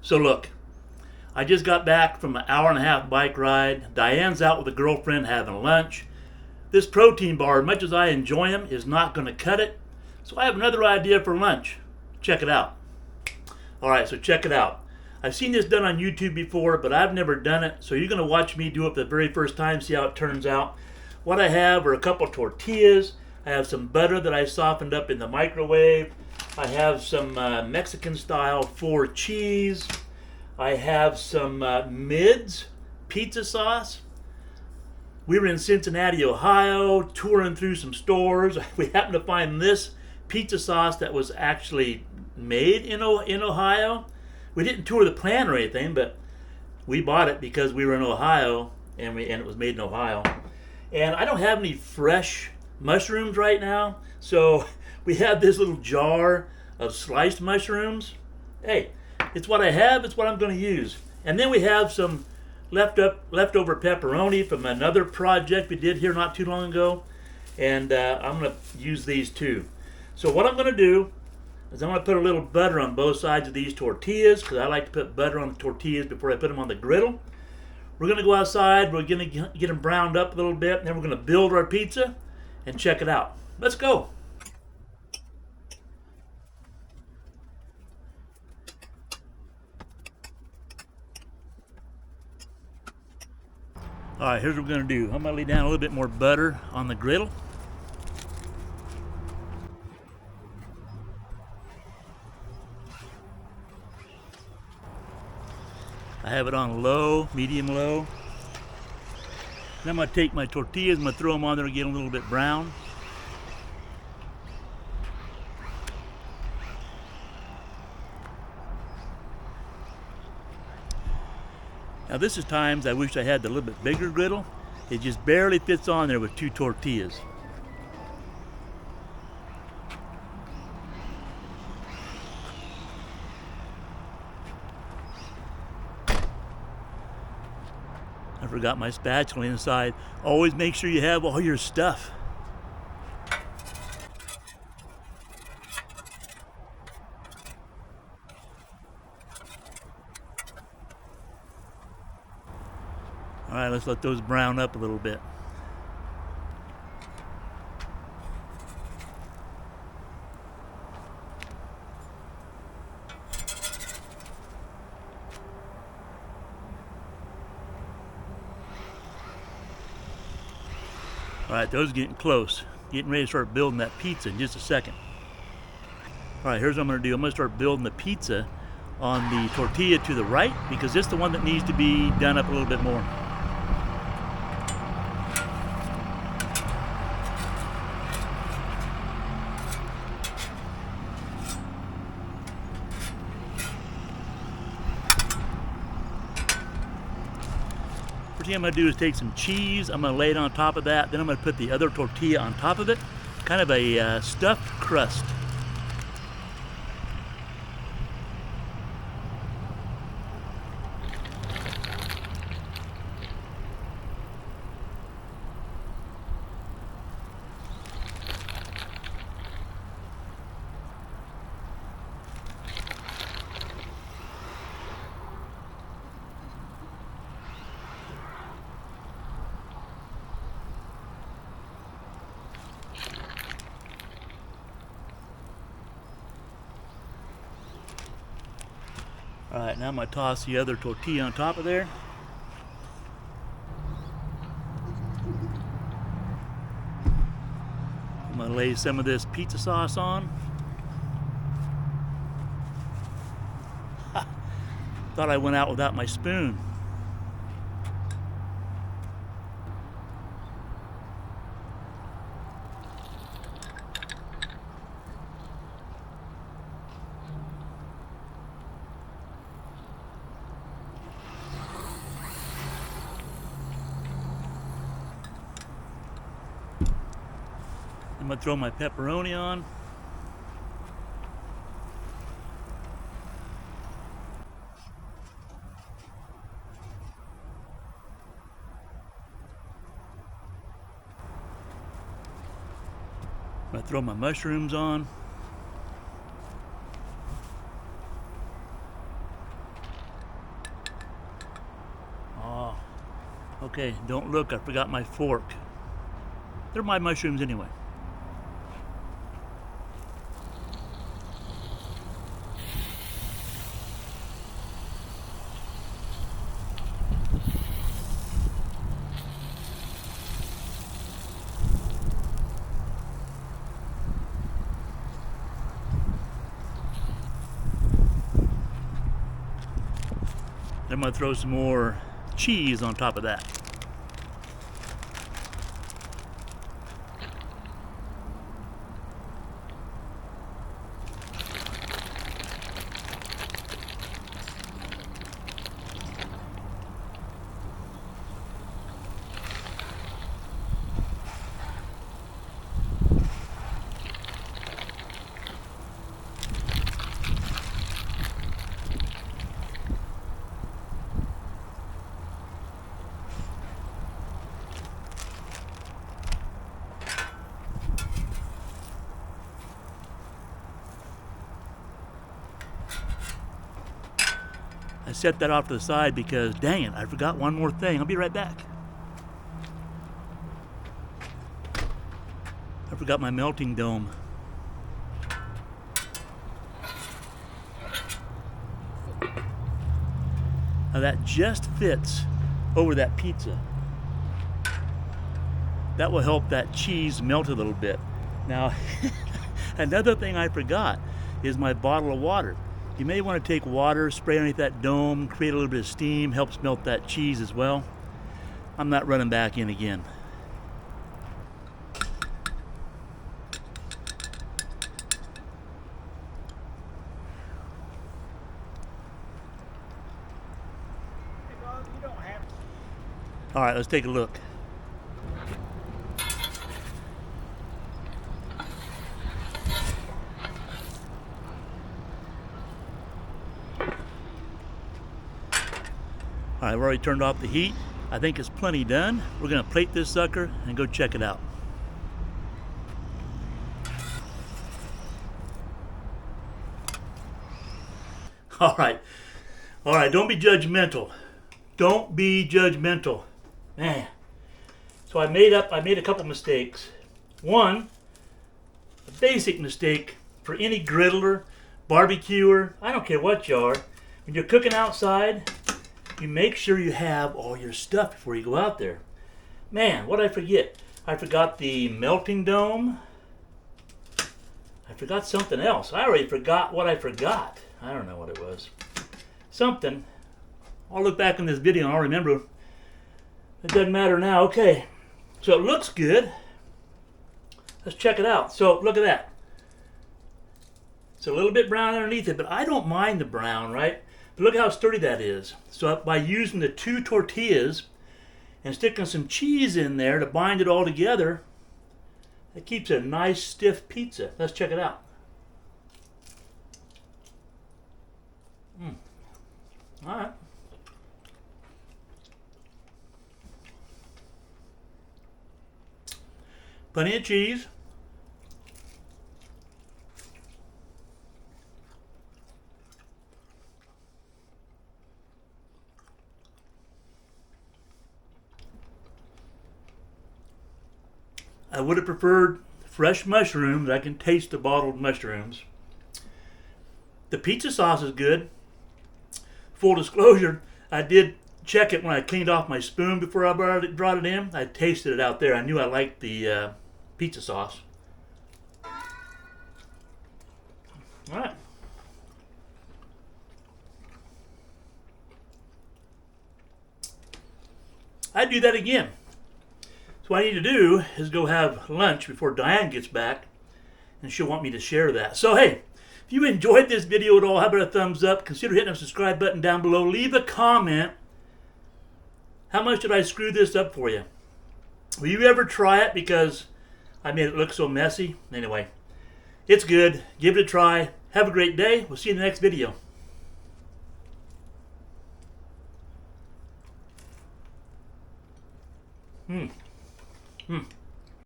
So look, I just got back from an hour and a half bike ride. Diane's out with a girlfriend having lunch. This protein bar, as much as I enjoy them, is not going to cut it. So I have another idea for lunch. Check it out. Alright, so check it out. I've seen this done on YouTube before, but I've never done it. So you're going to watch me do it for the very first time, see how it turns out. What I have are a couple tortillas. I have some butter that I softened up in the microwave. I have some Mexican style 4 cheese. I have some Mids pizza sauce. We were in Cincinnati, Ohio, touring through some stores. We happened to find this pizza sauce that was actually made in Ohio. We didn't tour the plant or anything, but we bought it because we were in Ohio, and it was made in Ohio. And I don't have any fresh mushrooms right now, so we have this little jar of sliced mushrooms. Hey, it's what I have, it's what I'm going to use. And then we have some leftover pepperoni from another project we did here not too long ago, and I'm going to use these too. So what I'm going to do is I'm going to put a little butter on both sides of these tortillas, because I like to put butter on the tortillas before I put them on the griddle. We're going to go outside, we're going to get them browned up a little bit, and then we're going to build our pizza and check it out. Let's go. Alright, here's what we're going to do. I'm going to lay down a little bit more butter on the griddle. I have it on low, medium low. Then I'm going to take my tortillas, I'm going to throw them on there and get them a little bit brown. Now this is times I wish I had the little bit bigger griddle. It just barely fits on there with 2 tortillas. I forgot my spatula inside. Always make sure you have all your stuff. All right, let's let those brown up a little bit. All right, those are getting close. Getting ready to start building that pizza in just a second. All right, here's what I'm gonna do. I'm gonna start building the pizza on the tortilla to the right, because this is the one that needs to be done up a little bit more. First thing I'm going to do is take some cheese, I'm going to lay it on top of that, then I'm going to put the other tortilla on top of it, kind of a stuffed crust. Alright, now I'm going to toss the other tortilla on top of there. I'm going to lay some of this pizza sauce on. Thought I went out without my spoon. I'm going to throw my pepperoni on. I'm going to throw my mushrooms on. Okay, don't look, I forgot my fork. They're my mushrooms anyway. I'm going to throw some more cheese on top of that. I set that off to the side because, dang it, I forgot one more thing. I'll be right back. I forgot my melting dome. Now that just fits over that pizza. That will help that cheese melt a little bit. Now, another thing I forgot is my bottle of water. You may want to take water, spray underneath that dome, create a little bit of steam, helps melt that cheese as well. I'm not running back in again. All right, let's take a look. All right, I've already turned off the heat. I think it's plenty done. We're gonna plate this sucker and go check it out. All right, don't be judgmental. Don't be judgmental. Man, so I made a couple mistakes. One, a basic mistake for any griddler, barbecuer, I don't care what you are. When you're cooking outside, you make sure you have all your stuff before you go out there. Man, what did I forget? I forgot the melting dome. I forgot something else. I already forgot what I forgot. I don't know what it was. Something. I'll look back in this video and I'll remember. It doesn't matter now. Okay, so it looks good. Let's check it out. So look at that. It's a little bit brown underneath it, but I don't mind the brown, right? But look how sturdy that is. So by using the 2 tortillas and sticking some cheese in there to bind it all together, it keeps a nice stiff pizza. Let's check it out. All right. Plenty of cheese. I would have preferred fresh mushrooms. I can taste the bottled mushrooms. The pizza sauce is good. Full disclosure, I did check it when I cleaned off my spoon before I brought it in. I tasted it out there. I knew I liked the pizza sauce. All right. I'd do that again. So what I need to do is go have lunch before Diane gets back, and she'll want me to share that. So hey, if you enjoyed this video at all, how about a thumbs up? Consider hitting the subscribe button down below. Leave a comment. How much did I screw this up for you? Will you ever try it because I made it look so messy? Anyway, it's good. Give it a try. Have a great day. We'll see you in the next video. Hmm.